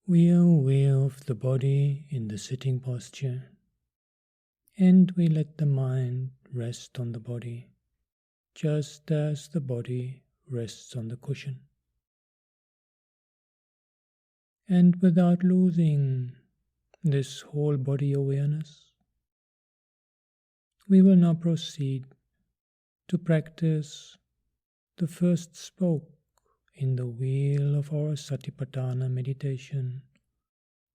We are aware of the body in the sitting posture, and we let the mind rest on the body, just as the body rests on the cushion. And without losing this whole body awareness, we will now proceed to practice the first spoke in the wheel of our Satipaṭṭhāna meditation,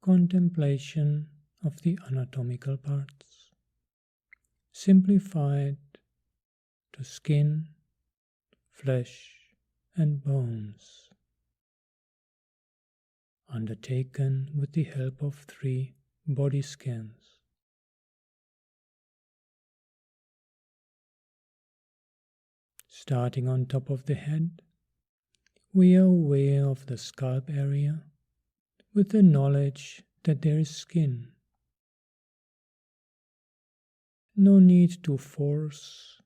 contemplation of the anatomical parts, simplified to skin, flesh, and bones, undertaken with the help of 3 body scans. Starting on top of the head, we are aware of the scalp area with the knowledge that there is skin. No need to force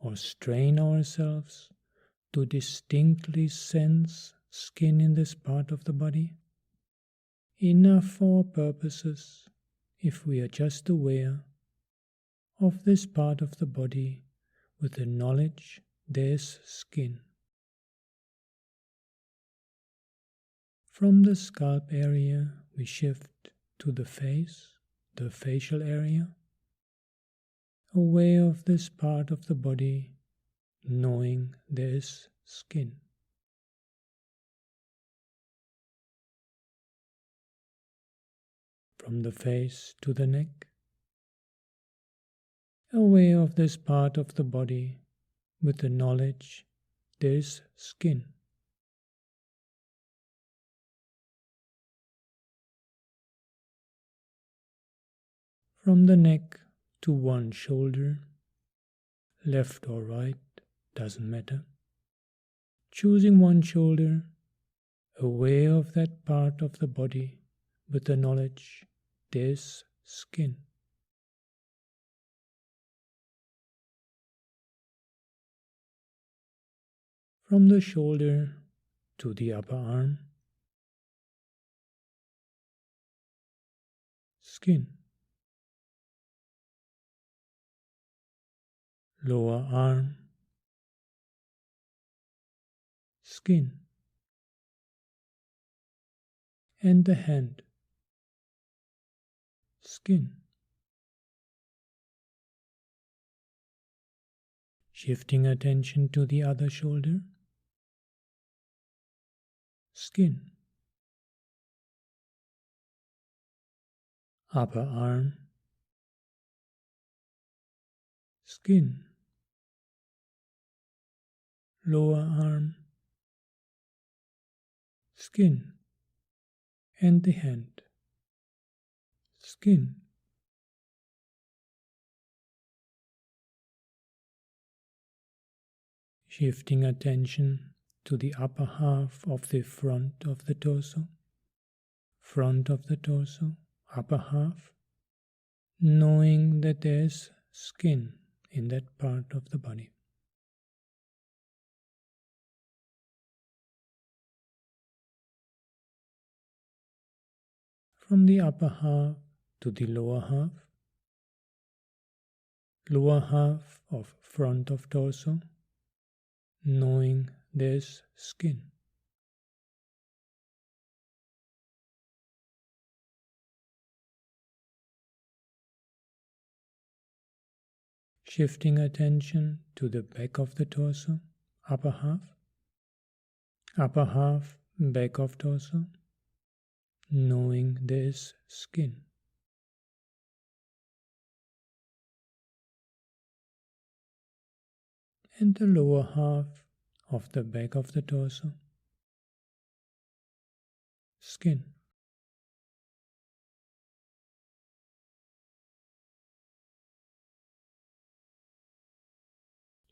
or strain ourselves to distinctly sense skin in this part of the body. Enough for our purposes if we are just aware of this part of the body with the knowledge there is skin. From the scalp area, we shift to the face, the facial area, aware of this part of the body, knowing there is skin. From the face to the neck, aware of this part of the body with the knowledge there is skin. From the neck to one shoulder, left or right, doesn't matter. Choosing one shoulder, aware of that part of the body with the knowledge there's skin. From the shoulder to the upper arm, skin. Lower arm, skin. And the hand, skin. Shifting attention to the other shoulder, skin. Upper arm, skin. Lower arm, skin. And the hand, skin. Shifting attention to the upper half of the front of the torso, upper half, knowing that there's skin in that part of the body. From the upper half to the lower half of front of torso, knowing there's skin. Shifting attention to the back of the torso, upper half, back of torso, knowing there's skin. And the lower half of the back of the torso, skin.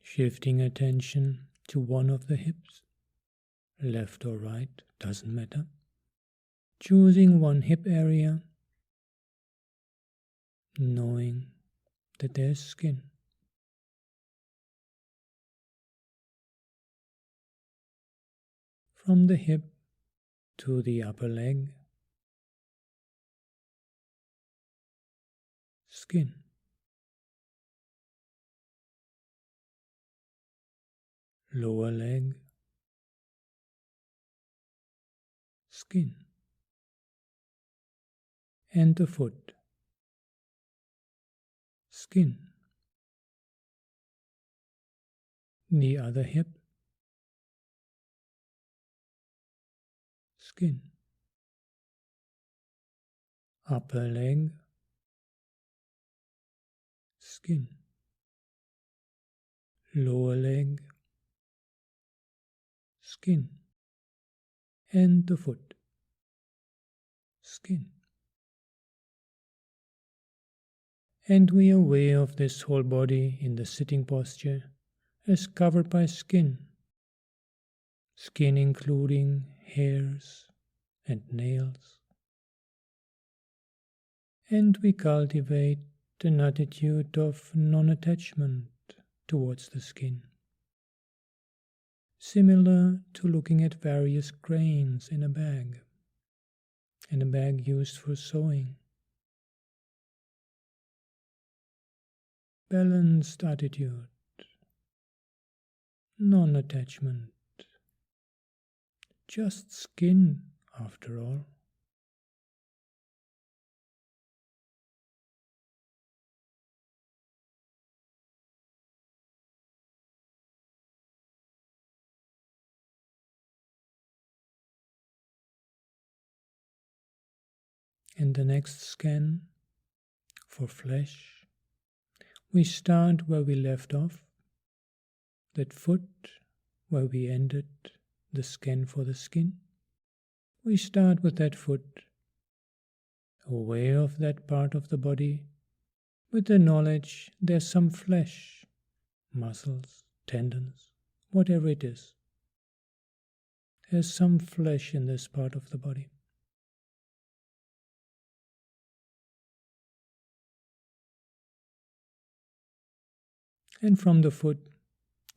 Shifting attention to one of the hips, left or right, doesn't matter. Choosing one hip area, knowing that there's skin. From the hip to the upper leg, skin. Lower leg, skin. And the foot, skin. The other hip, skin. Upper leg, skin. Lower leg, skin. And the foot, skin. And we are aware of this whole body in the sitting posture as covered by skin. Skin including hairs and nails. And we cultivate an attitude of non-attachment towards the skin, similar to looking at various grains in a bag used for sewing. Balanced attitude, non-attachment, just skin after all. In the next scan for flesh, we start where we left off, that foot where we ended the scan for the skin. We start with that foot, aware of that part of the body, with the knowledge there's some flesh, muscles, tendons, whatever it is. There's some flesh in this part of the body. And from the foot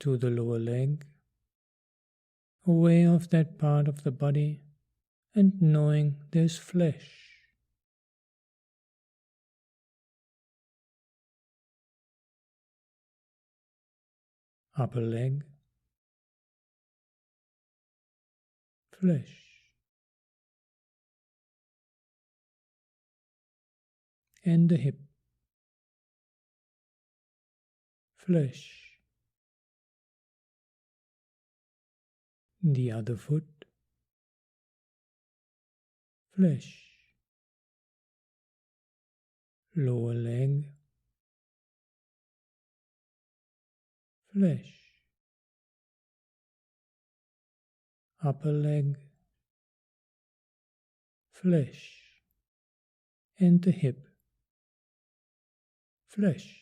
to the lower leg, aware of that part of the body and knowing there's flesh. Upper leg, flesh. And the hip, flesh. The other foot, flesh. Lower leg, flesh. Upper leg, flesh. And the hip, flesh.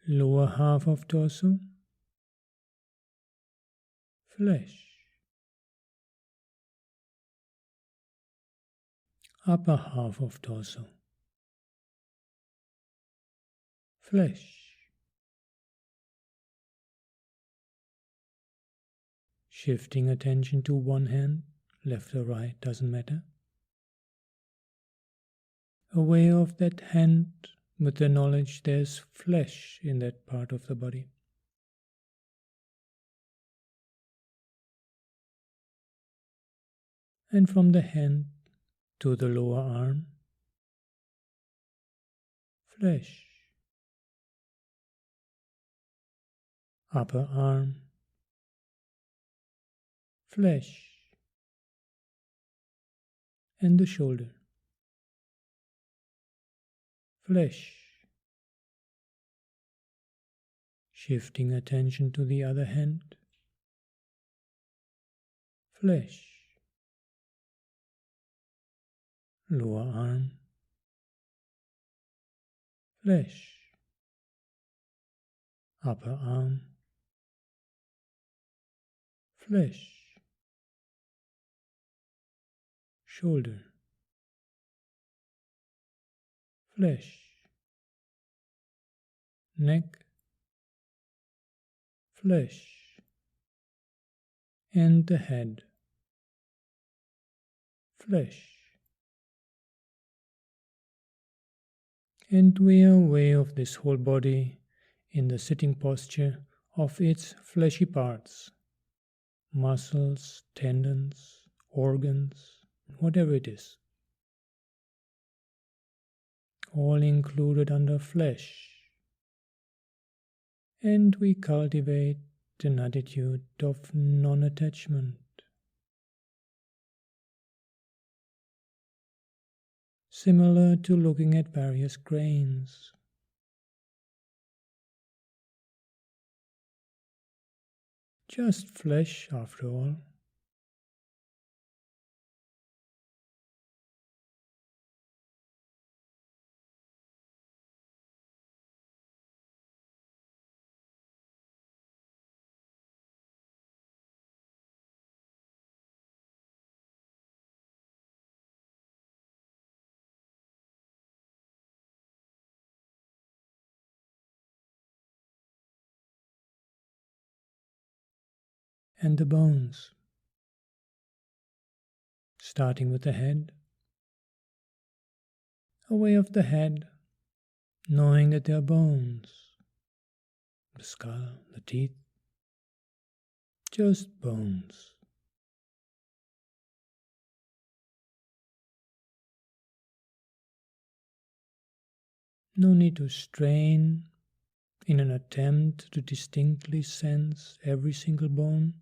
Lower half of torso, flesh. Upper half of torso, flesh. Shifting attention to one hand, left or right, doesn't matter. Aware of that hand with the knowledge there's flesh in that part of the body. And from the hand to the lower arm, flesh. Upper arm, flesh. And the shoulder, flesh. Shifting attention to the other hand, flesh. Lower arm, flesh. Upper arm, flesh. Shoulder, flesh. Neck, flesh. And the head, flesh. And we are aware of this whole body in the sitting posture of its fleshy parts, muscles, tendons, organs, whatever it is, all included under flesh. And we cultivate an attitude of non-attachment, similar to looking at various grains. Just flesh, after all. And the bones, starting with the head, aware of the head, knowing that there are bones, the skull, the teeth, just bones. No need to strain in an attempt to distinctly sense every single bone.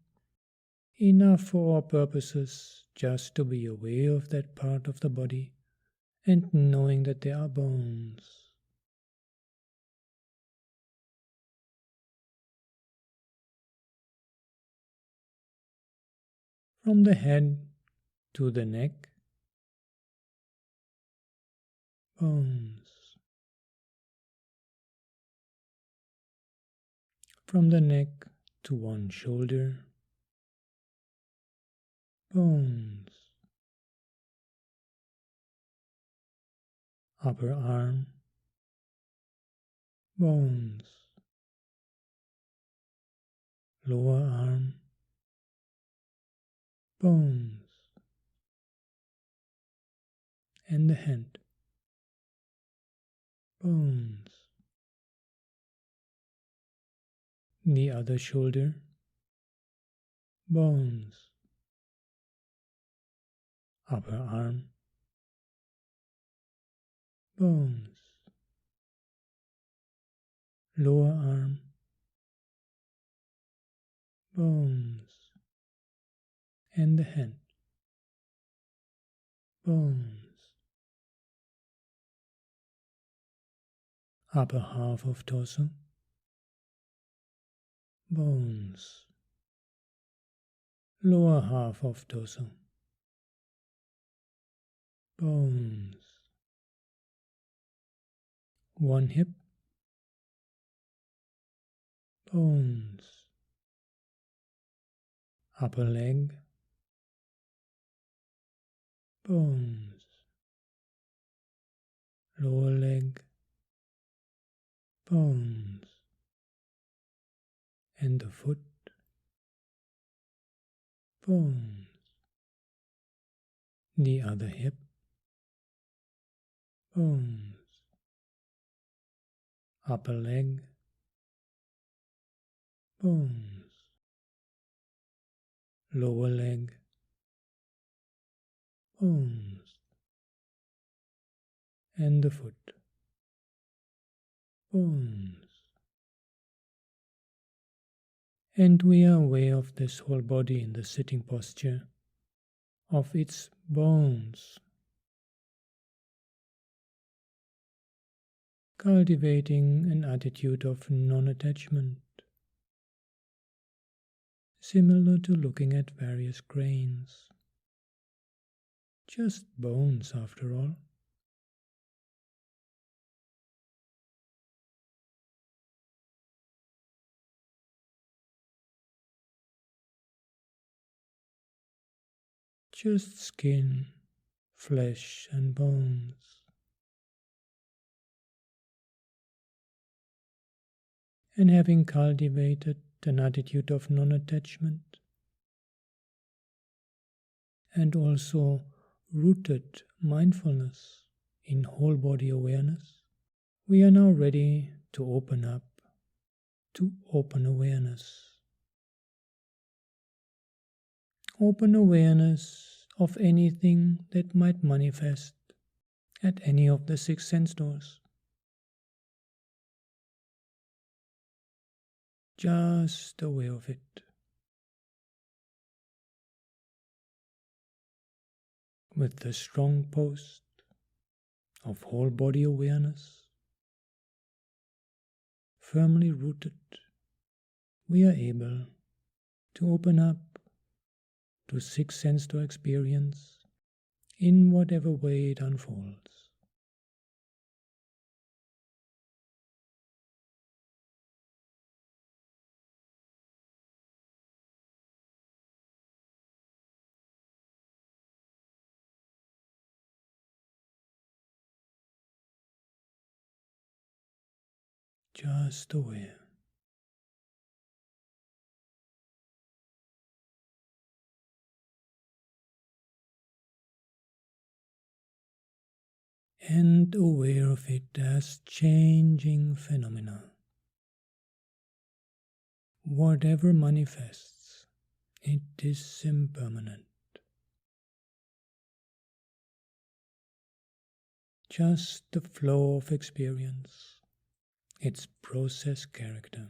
Enough for our purposes just to be aware of that part of the body and knowing that there are bones. From the head to the neck, bones. From the neck to one shoulder, bones. Upper arm, bones. Lower arm, bones. And the hand, bones. The other shoulder, bones. Upper arm, bones. Lower arm, bones. And the hand, bones. Upper half of torso, bones. Lower half of torso, bones. One hip, bones. Upper leg, bones. Lower leg, bones. And the foot, bones. The other hip, bones. Upper leg, bones. Lower leg, bones. And the foot, bones. And we are aware of this whole body in the sitting posture, of its bones, cultivating an attitude of non-attachment, similar to looking at various grains. Just bones, after all. Just skin, flesh and bones. And having cultivated an attitude of non-attachment, and also rooted mindfulness in whole body awareness, We are now ready to open up to open awareness. Open awareness of anything that might manifest at any of the 6 sense doors. Just aware of it. With the strong post of whole body awareness, firmly rooted, we are able to open up to 6 sense door experience in whatever way it unfolds. Just aware. And aware of it as changing phenomena. Whatever manifests, it is impermanent. Just the flow of experience, its process character.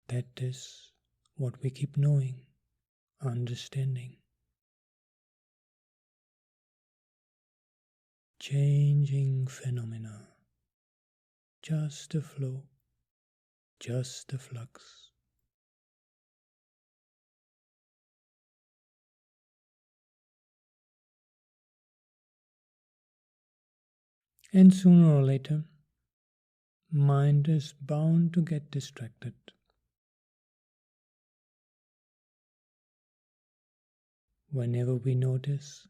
That is what we keep knowing, understanding. Changing phenomena, just a flow, just a flux. And sooner or later, mind is bound to get distracted. Whenever we notice,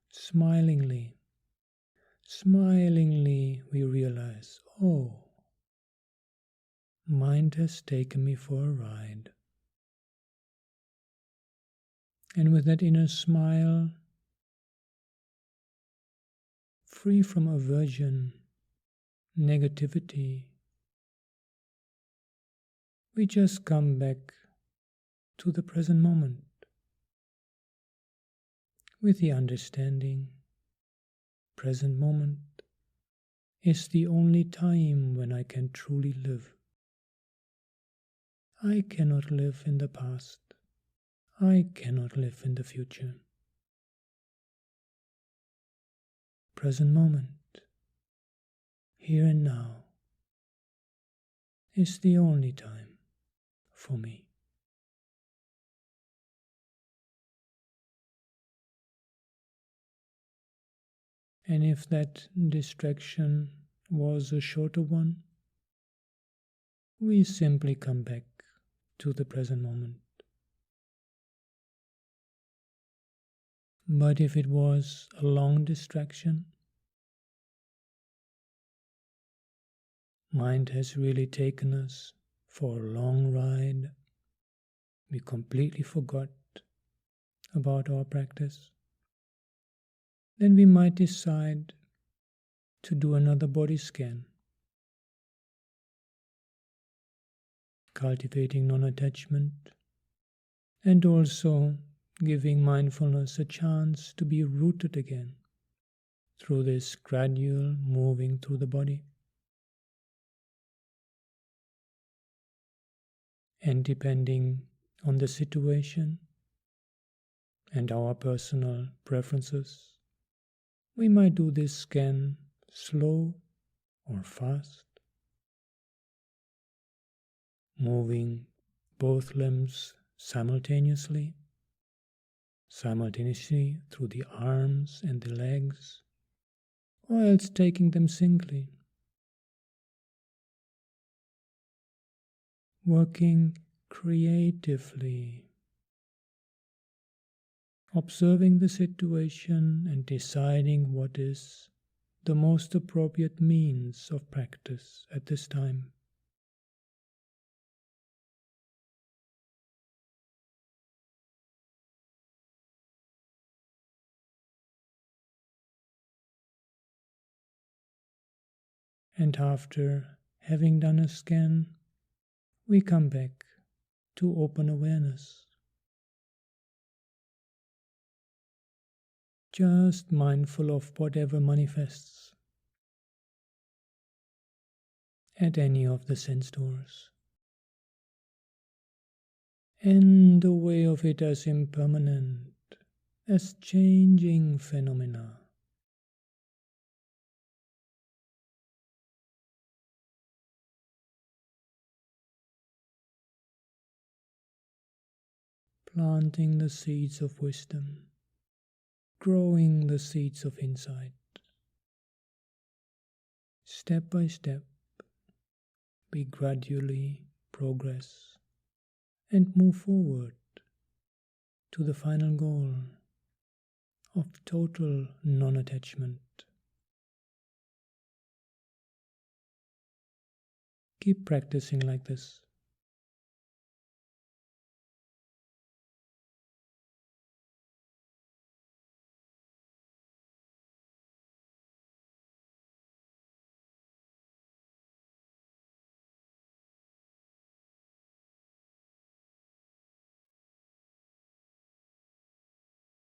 smilingly we realize, oh, mind has taken me for a ride. And with that inner smile, free from aversion, negativity, we just come back to the present moment with the understanding, present moment is the only time when I can truly live. I cannot live in the past. I cannot live in the future. Present moment, here and now, is the only time for me. And if that distraction was a shorter one, we simply come back to the present moment. But if it was a long distraction, mind has really taken us for a long ride, we completely forgot about our practice, then we might decide to do another body scan, cultivating non-attachment and also giving mindfulness a chance to be rooted again through this gradual moving through the body. And depending on the situation and our personal preferences, we might do this scan slow or fast, moving both limbs simultaneously through the arms and the legs, or else taking them singly, working creatively, observing the situation and deciding what is the most appropriate means of practice at this time. And after having done a scan, we come back to open awareness. Just mindful of whatever manifests at any of the sense doors, and aware of it as impermanent, as changing phenomena. Planting the seeds of wisdom, growing the seeds of insight. Step by step, we gradually progress and move forward to the final goal of total non-attachment. Keep practicing like this.